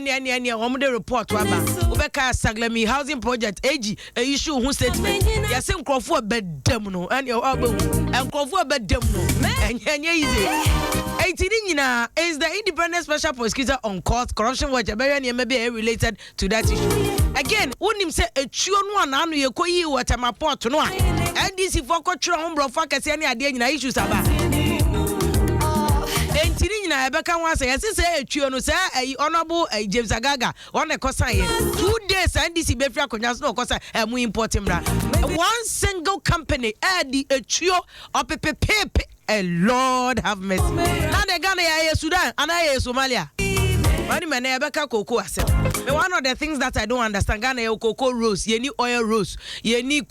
any home the report waba obeka Saglemi housing project AG issue who statement ya say nkrofo bedam no and nkrofo bedam no enye easy 18 nyina is the independent special prosecutor on court corruption watch abere may be related to that issue again unim say etuo no ananu ye koyi water port no a NDC for kotro hombro for kase ne ade nyina issues aba entini nyina ebeka wan say yesi say etuo no say honorable James Agaga on e kosan ye 2 days NDC be free akonya so kosan mu import mra one single company the etuo opepepepe Lord have mercy na de Ghana ya Sudan and ya Somalia. Wani mane ebeka cocoa asem. One of the things that I don't understand, Ghana ya cocoa rose, ye ni oil rose, ye ni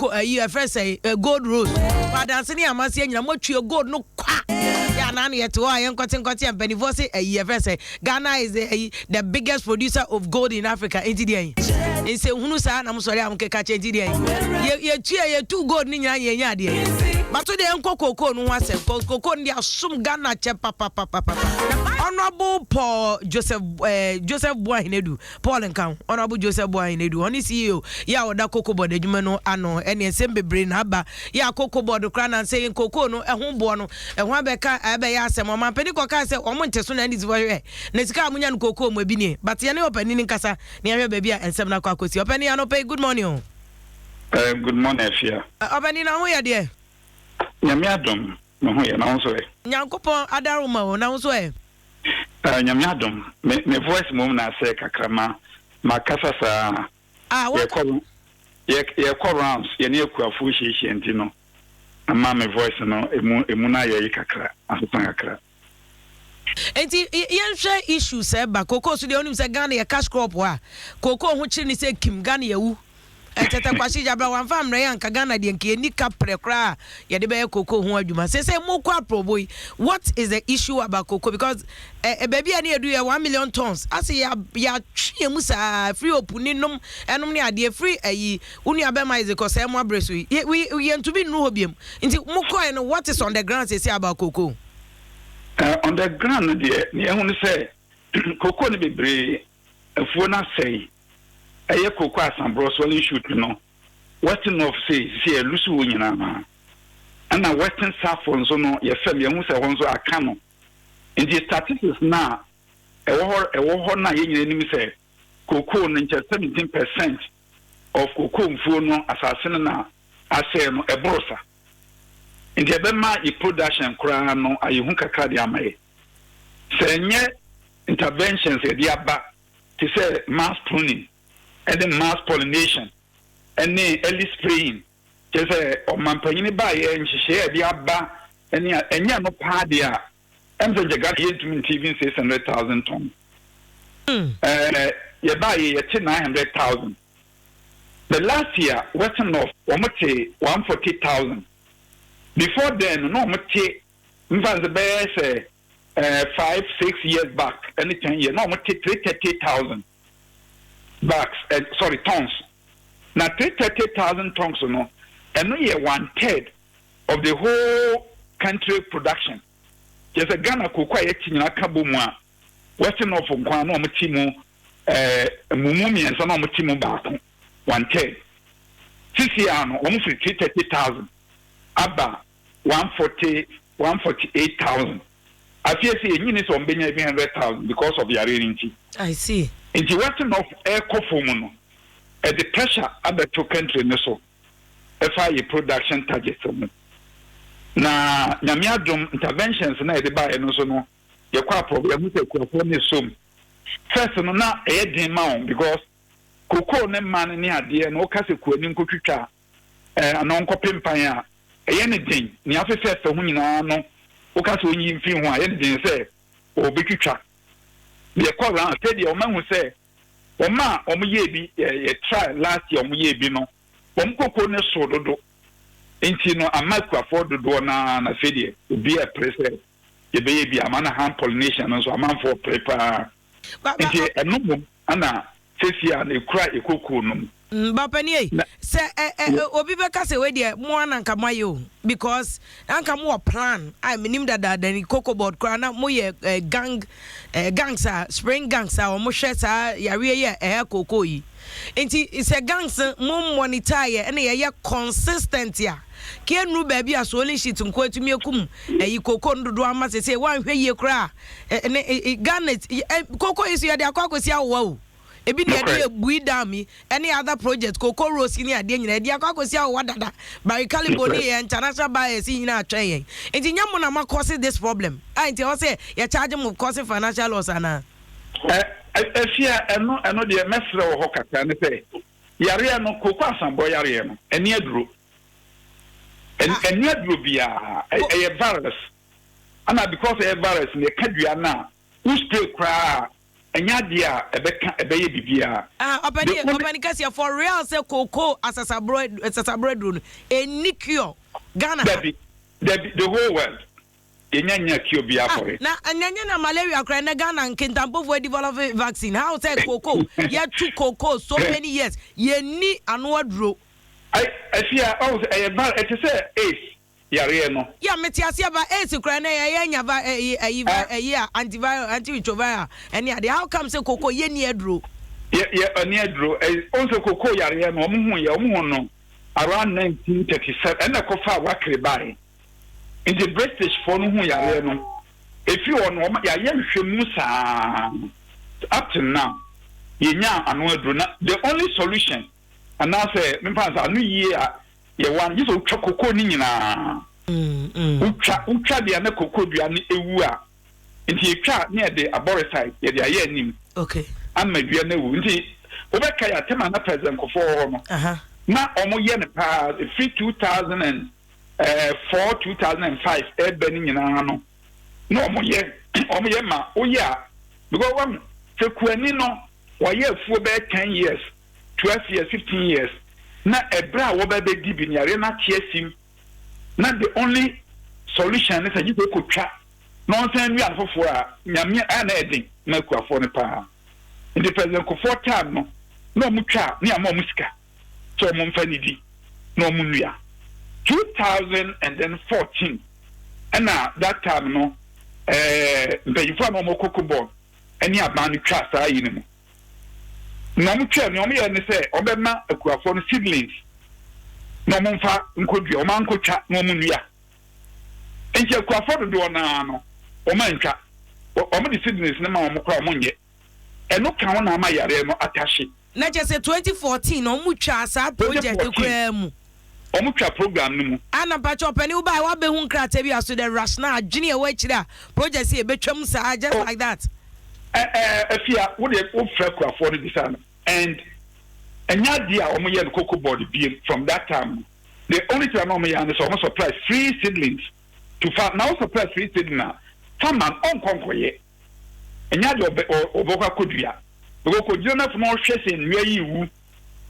first say gold rose. But dancing amasi nyina mo tue gold no kwa. Ya nanu ye to ayen kwati and benivose first say Ghana is the biggest producer of gold in Africa. Enti dey. In say hunu sa na mo sori am keka che enti dey. Ye tue ye two gold ni nya ye nya dey. But to the enko cocoa no wasem. Cocoa ndi asum Ghana che papa. Honorable Paul Joseph Boahinedu Paul Nkan Honorable Joseph Boahinedu oni CEO ya oda cocoa board adwuma no ano ene ensem bebre na aba ya cocoa board kra na say cocoa no ehun bo no ehun abeka ebe ya asem o man pani koka say o mo nteso na ndisi bohwe na sika amunya no cocoa mo bi ni but ye ne opani ni nkasa ne ahwe ba bia ensem na kwa akosi opani ya no pay good morning good morning Afia opani na ho ya de nyame adom no ho ya na ho so e nyankopon adaruma ho na ho so e nyame adom me voice mom na say kakrama makasa sa ye call rounds ye ne akuafo hihie enti no ama me voice no emu na ye kakra asopan kakra enti yen share issues ba koko so de onim se Ghana ye cash crop wa koko ho chiri ni se kim Ghana ye wu etete kwashi jabra wan fam re yanka Ghana de nke ni kapre kra ye de be koko ho adwuma se mo kwa proboy what is the issue about cocoa because baby ani edu 1 million tons ase ya twie mu sa free opuni nom enom ne ade free ayi unu abema is because e mo abreso we to be no hobiem nti mo koy no what is on the ground say about cocoa on the ground there ne ehun say cocoa ne bebre afuo na say eye cocoa asambro swelling shoot no western of say elusu wo nyina ma ana western saffron so no ye fam ye hu se won so aka no in the statistics na ewo ho na ye nyina nim say cocoa no nche 17% of cocoa mfuo no asase na ase no ebrosa in the bema e production kura no ayehu kakra de amaye se nye interventions e dia ba to say mass pruning and then mass pollination and then early spraying just o mampanyini ba ye nhihye e dia ba enya no pa dia emze jaga ye to even 600,000 tons ye ba ye 900,000 the last year western north omote 140,000 before then no omote mfanze be say 5-6 years back any 10 years no omote 330,000 bags tons now 330,000 tons no and no year 1/3 of the whole country production just a Ghana cocoa yetinyina kabomu a western of nkwa no omtimu mumumi enso no omtimu baako 1/3 sisi ano omfiri 330,000 aba 148,000 afia say enyini so mbenya 100,000 because of your rainty I see in the western of air cofomuno at the pressure abeto country no so FIA production targets na nyame adom interventions na de ba eno so no ye kwa problem with ekofo ne som first no na e din ma on because cocoa ne man ne ade no ka se kuani nkotwitwa anon kopempan a eye ne din ni afefe fa hu nyina no o ka se onyi mfi hu a ye ne din se o betwitwa ye kwa ran steady o ma hu se o ma o mu ye bi ye try last year o mu ye bi no o mu cocoa ne so dodo enti no amaku afford do na fedie obi a pressure ye be ye bi amana hand pollination no so amanfo prepare enti enum ana sesia na ekura ekoko no Bapani, say, Obi Beka say, wait there, more than Kamayo, because Anka more plan. I mean, that the cocoa board crana, more gangster, spring gangster, or Moshesa, Yaria, air cocoa. It's a gangster, more monitor, and a consistent ya. Can no baby as only shit to quote me a cum, a you cocoa do I must say, one way you cry, and Garnet, cocoa is your cocos, ya wow. Ebi na dey bui dami any other project Coco Rose ni ade nyina dia kwakosia wadada barikali boni international buyers nyina atwen enti nyamo na cause this problem enti o say ya charge mo cause financial loss ana afia eno de mesre wo hokata ne say yare no Coco asambo yare no eni aduro eni aduro bia e virus ana because e virus ne kadua na who spray cry enya dia ebeye bibia opani kasi for real say Coco asasabro enikio Ghana the whole world enya kio bia for it na anya na malaria kra na Ghana nkintampo for develop vaccine how say Coco ya two Coco so many years ye ni anu aduro I fear it say ace yare no ya metiasia ba ace kra na ya nya ba antiviral antiretroviral any how come say Coco ye ni aduro ani aduro also Coco yare no omu no around 1937 and ko fa wakre bai in the British for no hu yare no if you on ya hwemu sa up to now yenya anu aduro na the only solution and I say me pass anu year ye wan you so Coco ni nyina ucha dia na Coco dua ni ewu a nti etwa ne de aboricide ye de aye anim okay amma dua na ewu nti obeka ya tema na president ko for no na omo ye ne pa free 2004 2005 e bani nyina no na omo ye ma oya because one sekuani no waye afuo be 10 years 12 years 15 years na ebra wo be di bi nyare na tiesim na the only solution is you go twa no san wi afofo a nyame na edin na kuafo ne pa in the president ko for time no mu twa ne ama mu sika so mo mfa ni di no mu nua 2014 and that time no mpanyifo no mo kokobon ani aban twa saa yi ne mu na mu twa ne o me ye ne se obema akuafo no seedlings no mumfa nkodua o man kotwa no mu nua enje akuafo do na no o man twa o mo decisions na ma o mo kwa o mo nye eno kan wona ma yare no atashi na je se 2014 o mu twa sa project kwa mu o mu twa program no mu ana pa cho pani ubai wa be hu nkrata bi aso the rational adwene e wa kira project e betwam sa just like that afia wo de o fra akuafo no disana and enya dia omo ye Coco board be from that time the only thing omo ye is omo supply free seedlings to farm now supply free seedlings na farmer on konkoye enya dia oboka kodua because kodua na from hwese nwa yi wu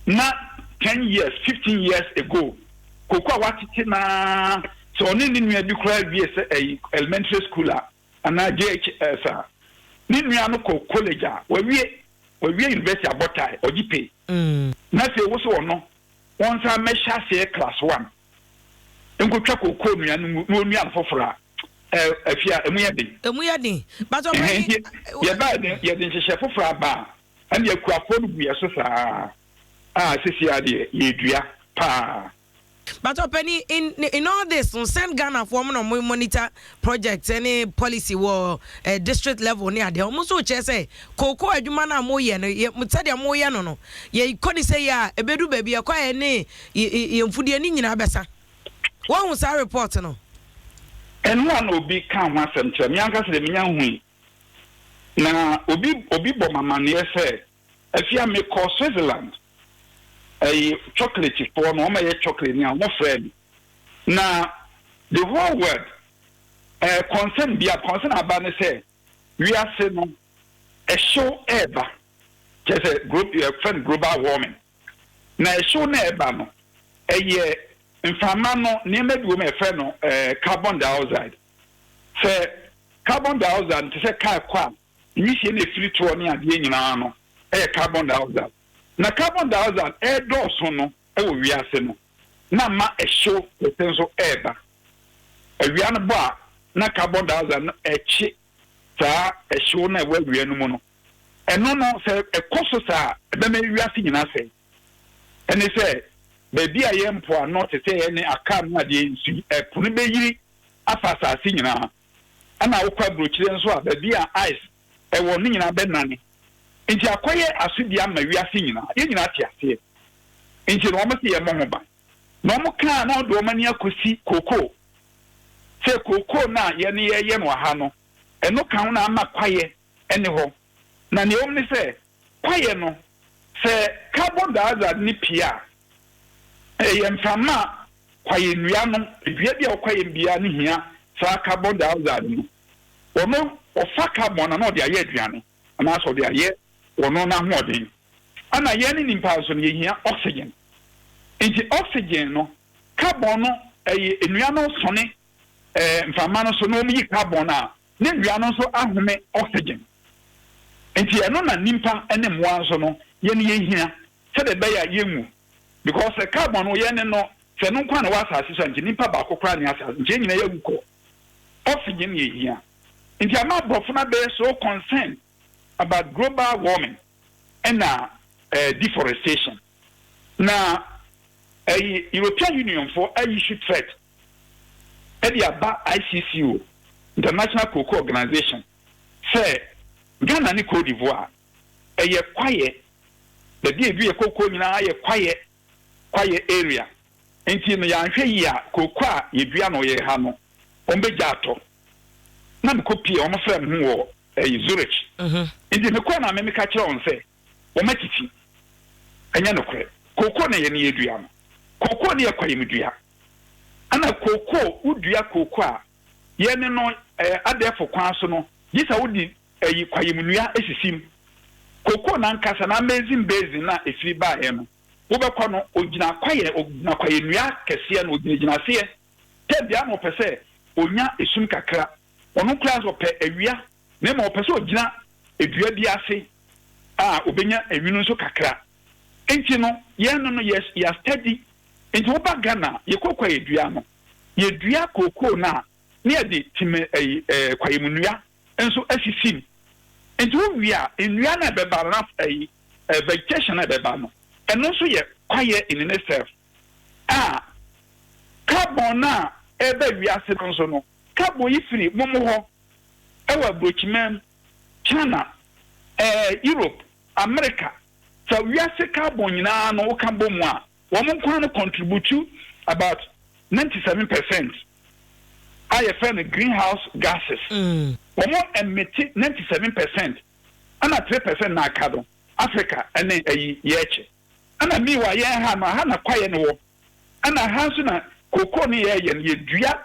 na 10 years 15 years ago Coco watiti na so oni ni nwa bi kura bi elementary school and JHS ni nwa no ko college a we university abotai ojipe na se wo so no won sa mesha se class 1 nkotwa Coco nua no nua fofora afia emu yedi but ye ba ye din hye fofora ba and ye kuafo no buye so saa sisi ade ye dua pa but openi in all this send Ghana for no monitor project any policy war district level near there almost so che say Coco adwuma na mo ye no mutade mo ye no ye kodi say ya ebedu ba bia kwa ne ye mfudie ni nyina besa won hu sa report no enu an obi kan ho asem che mi anka se mi nya hu na obi bo mama ne say afia me ko Switzerland chocolate for no my chocolate ni mo friend na the whole world concern about say we are saying a show ever just a group friend global warming na a show na eba no ye mfama no ne medu me friend no carbon dioxide say carbon dioxide to say car kwa ni sie na free to ni ade nyina no carbon dioxide na carbon dioxide dɔɔso no ɛwɔ wiase no na ma ɛhyew pɛtɛ nso ɛɛba awia no bɔ a na carbon dioxide no ɛkye saa ɛhyew no ɛwɔ awia no mu no ɛno no sɛ ɛkɔ so saa ɛbɛma wiase nyinaa sɛ ɛne sɛ baabi a yɛ mpo ano te sɛ yɛ ne aka no adeɛ nsu ɛpo no bɛyiri afa asase nyinaa ɛna wokɔ aburokyire nso a baabi a ice ɛwɔ no nyinaa bɛnane nti akɔyɛ asodi ama wiase nyinaa yɛ nyinaa te aseɛ nti na wɔn sɛ yɛ mɔ ho ban na wɔn kaa na ɔde wɔn ani akɔsi koko sɛ koko na yɛne yɛyɛ no aha no ɛno kan na ama kwayɛ ɛne hɔ na ne wɔn ne sɛ kwayɛ no sɛ carbon dioxide ne pia ɛyɛ mframa kwayɛ nnua no dua bi a kwayɛ mbia ne hia saa carbon dioxide no ɔno ɔfa carbon na ɔde ayɛ aduane anaasɛ ɔde ayɛ ɔno na hoɔden ana yɛn ne nimpa nso no yɛhia oxygen nti oxygen no carbon no ɛyɛ nnua no sɔne mframa no so na wɔn yi carbon a ne nnua no nso ahome oxygen nti ɛno na nimpa ne mmoa nso no yɛn yɛhia sɛdeɛ ɛbɛyɛ yɛnwu because carbon no yɛn no sɛ no nkwa na wɔ asase so nti nimpa baako koraa ne asase nti yɛn nyinaa yɛwu kɔ oxygen yɛhia nti ama aborɔfo no bɛyɛ so concerned about global warming and deforestation. Now, a European Union for a issue threat at the ICCO, International Cocoa Organization, say Ghana and Cote d'Ivoire, a quiet, the DWASO cocoa in a quiet area. Until the Yanshia cocoa, Ybiano Yehano, Ombejato. Nam copy on my friend who Zurich. Nti me kwa na me ka kire on se o matiti anya no kore koko na ye ne edua no koko ne ye kwaye medua ana koko udua koko a ye ne no adefo kwan so no gisa wodi ayi kwaye menua esisim koko na nkasa na amazing basin na efiri ba ye no wo bekọ no ogina kwaye nua kese na ogina se te bia no pese onya esum kakra ono kura so pe awia na ma pese ogina edua bi ase a obenya enwinu nso kakra enti no ye no yes ya steady enti wo ba Ghana ye kokwa edua no ye dua koko na ne de time kwayemunua enso asisim enti wo wia enua na beba na vegetation na beba no eno nso ye kwaye in itself carbon na ebe wiase nso no carbon yifiri momo ho ewa brochimem China, Europe, America, so we are carbon in our no carbon. Woman can contribute about 97%. IFN greenhouse gases. Woman emit 97%. And 3% na carbon. Africa and then a yeche. And a meanwhile, hana quiet no. And a hansuna cocoa near ye dria,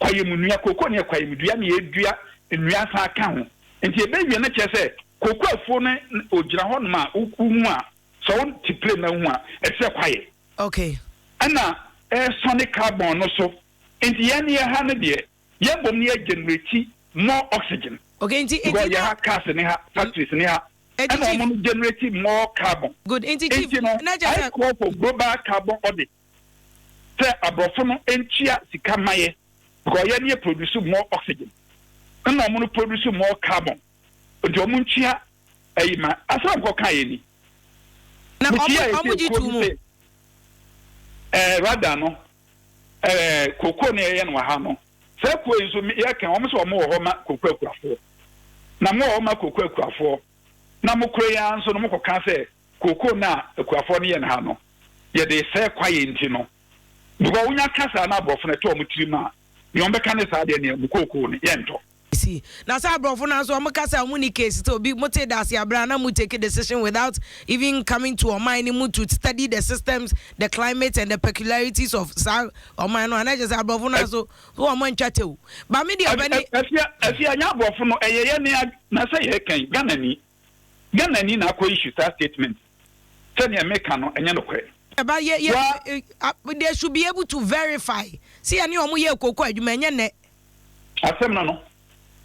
quayemunia cocoa near quayemudia, ye dria in Riasa account. Nti ebe na kyese kokoafo ne ogira ho ma uhu a so won tiple na hu a ese kwaye okay ana sonic carbon no so nti ye ne ha ne de ye bom ne generate more oxygen okay nti ya ha cars ne ha factories ne ha ana mo generate more carbon good nti na just call for global carbon audit say abrofo no entia sika maye because ye ne produce more oxygen and I'm going to produce more carbon. But you're munchia, ma. As I'm going now, how would you do? Radano, cocoa near Wahano. Fairway is I can almost more homa cocoa for. Na more homa cocoa for. Na mo crayons on Moko Cafe, cocoa na, a Quaphonian Hano. Yet they say quiet, you know. Because when you cast an above from a tomutrima, you understand the idea of cocoa, yento. See, now say brofo na so amaka muni case to be mote das ya bra na mu take a decision without even coming to our mind to study the systems, the climate and the peculiarities of or man and I just brofo na so o man chateu ba me dia bani afia nya brofo no eye ne na say he kan Ghana ni na ko issue that statement say ne make no enye no kwe ba they should be able to verify see ani o mu ye kokko adwuma enye ne asem no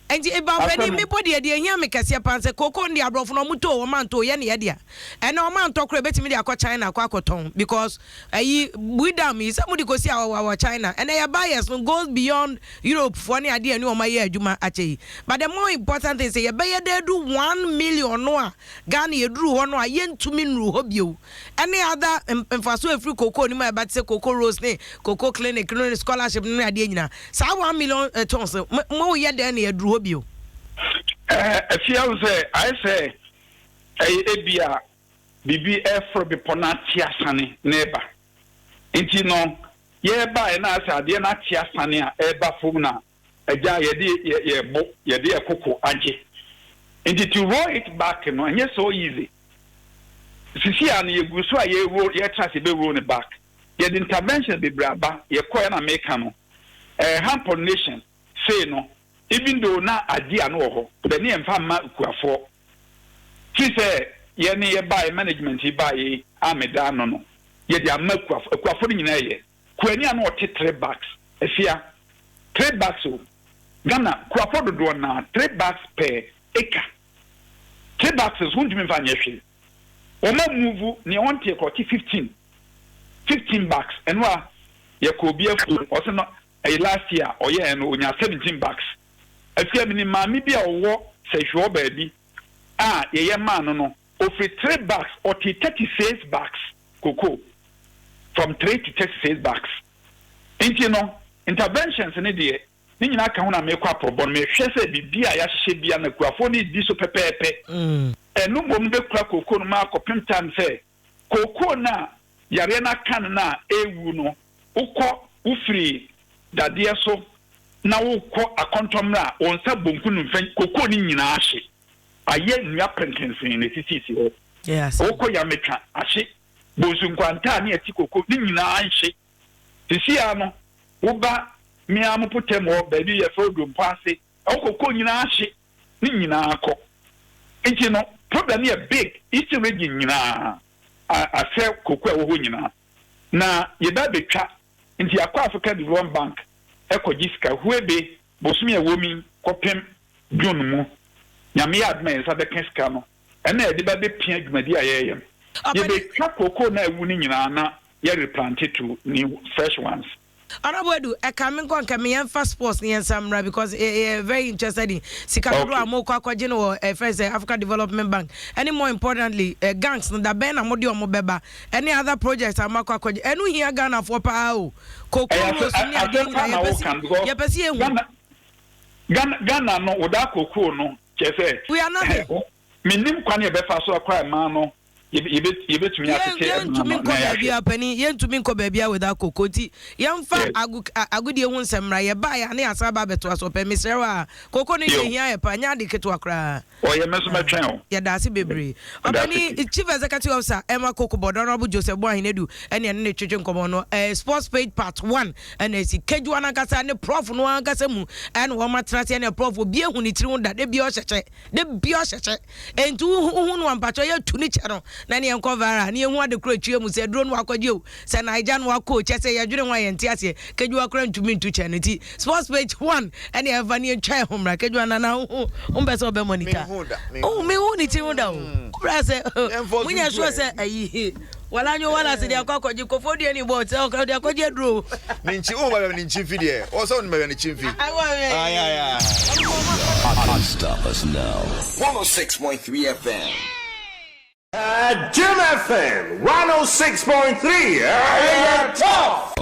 And about any body, dear, here make us a cocoa and the abroad from Muto, or Manto, Yanny Adia. And no man talk about me, China, Quacoton, because we damn me, somebody go see our China, and they are buyers who goes beyond Europe for any idea, no, my year, Juma Ache. But the more important thing is, a buyer there do 1 million no, Ghana drew one or yen to mean Rubio. Any other and for so free cocoa, no, but say cocoa rose, cocoa clinic, scholarship, no idea. So 1 million tons, more yet than a drew. If you say, I say, Abia, Bibi, for the Ponatia Sani, neighbor. It you know, ye by an answer, dear Natia Sani, Eba Funa, a jay, ye dear Coco Aji. And it you roll it back, and yes, so easy. Sician, you go so ye roll, ye trust be rolling back. Ye intervention be braba, ye coin a mecano. A hamper nation, say no. Even though na idea no the name famma kuafo she say ye ne buy management he buy ameda no ye dia makuafo nyina ye kuani an wote 3 bags afia 3 bags o Ghana kuafo do na 3 bags per acre 3 bags is won't me fan yehwe o ma move ne won take 15 bags and wa ye ko bi afu o se no last year o ye no onya 17 bags. If you have any mammy be a war, say your baby. Ye man no. Offer 3 bags or 36 bags, cocoa. From 3 to 36 bags. Ain't you know, interventions in a day. Then I can't make up for bon me. She said, be a should be an aquaphony, this pepe. And no one be crack cocoa mark or pimtan say. Cocoa na, Yarena canna, wuno, uko, ufri, that dear so. Na wo ko akontomra on sa bonkunu mfen kokko ni nyina ahye aye nua prenkensen ne sisisi ho yes wo ko ya metwa ahye bonsu nkwanta ne ati kokko ni nyina ahye sisi ano wo ba mi amopotem ho ba bi ye fodum pase wo kokko nyina ahye ni nyina akọ enti no problem ye big each region nyina a se kokko wo ho nyina na ye da betwa enti akọ Africa Development Bank Ecojisca, whoebe, Bosmia woman, copem, Junmu, Yamia admin, Sabekescano, and there the baby pink media. You be track cocoa winning in Anna, ye replanted to new fresh ones. Honorable, I come and come in fast post near Samra because very interested in Sikadua Moko General Affairs Africa Development Bank. Any more importantly, gangs no da Ben Amodio Mobeba. Any other projects are Mako and we hear Ghana for Pao. Coco Ghana no without cocoa no. We are not. Minim Kwani Befa so a mano. You bet me to me penny, yen to me baby without cocoti. Young fa agudi won semra ye buy and asaba beto so pe misera. Coco ni here panya de keto akra. Oh, you mess my channel. Ya dasi bebre. Obani chief executive officer Emma Coco Board Honorable Joseph Boahinedu and ne chichen komono sports page part 1 and si keju anakasa ne prof no ankasa mu and wo matrase ne prof obi ehuni tiri da de bi o hyeche entu hu no ampacho ye tuni chero na ne encover na ehu ade kro tue mu se drone wakogye o se naija no wako chese ye dwene wan ye ntiase keju akra ntumi ntu chanity sports page 1 and ye va ne twa homra keju anana hu mbese obe monitor oh me hu ni tiri da o bra se munya so se ayi wala nyo wala se de akwakoje kofodi ani bo se de akwaje dro ninchi o ba ni chimfi de o so ni ba ni chimfi ay Stop us now. 106.3 FM. Jim FM 106.3. Top.